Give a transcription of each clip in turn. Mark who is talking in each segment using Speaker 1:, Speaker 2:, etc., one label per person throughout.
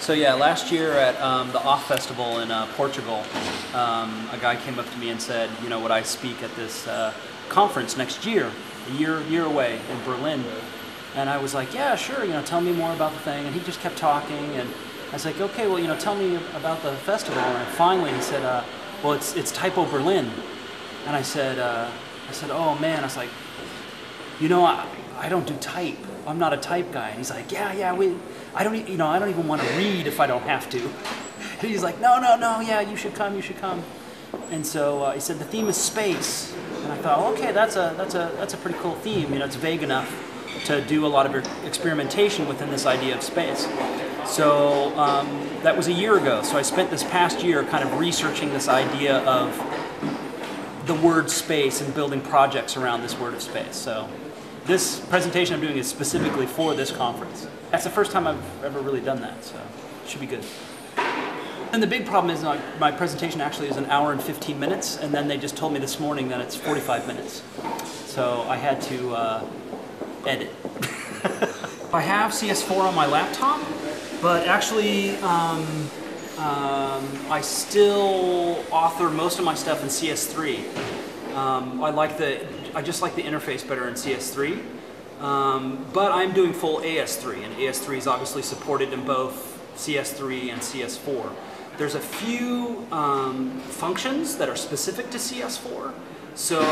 Speaker 1: So yeah, last year at the Off Festival in Portugal, a guy came up to me and said, you know, would I speak at this conference next year, a year away in Berlin? And I was like, yeah, sure, you know, tell me more about the thing. And he just kept talking, and I was like, okay, well, you know, tell me about the festival. And finally he said, well, it's Typo Berlin. And I said, oh man, I was like, you know, I don't do type. I'm not a type guy. And he's like, yeah, I don't even want to read if I don't have to. And he's like, no, yeah, you should come. And so he said the theme is space, and I thought, okay, that's a pretty cool theme. You know, it's vague enough to do a lot of experimentation within this idea of space. So that was a year ago. So I spent this past year kind of researching this idea of the word space and building projects around this word of space. So this presentation I'm doing is specifically for this conference. That's the first time I've ever really done that, so it should be good. And the big problem is my presentation actually is an hour and 15 minutes, and then they just told me this morning that it's 45 minutes. So I had to edit. I have CS4 on my laptop, but actually I still author most of my stuff in CS3. I just like the interface better in CS3, but I'm doing full AS3, and AS3 is obviously supported in both CS3 and CS4. There's a few functions that are specific to CS4, so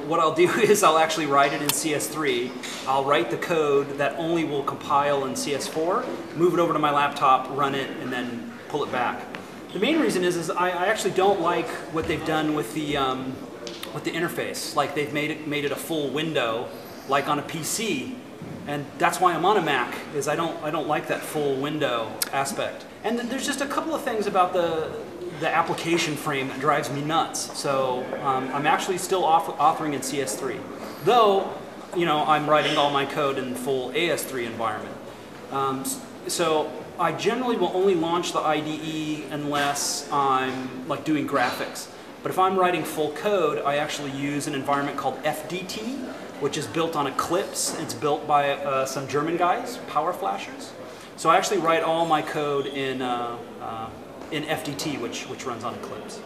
Speaker 1: what I'll do is I'll actually write it in CS3, I'll write the code that only will compile in CS4, move it over to my laptop, run it, and then pull it back. The main reason is I actually don't like what they've done with the interface. Like they've made it a full window, like on a PC, and that's why I'm on a Mac. Is I don't like that full window aspect. And there's just a couple of things about the application frame that drives me nuts. So I'm actually still authoring in CS3, though you know I'm writing all my code in full AS3 environment. So I generally will only launch the IDE unless I'm like doing graphics. But if I'm writing full code, I actually use an environment called FDT, which is built on Eclipse. It's built by some German guys, Power Flashers. So I actually write all my code in FDT, which runs on Eclipse.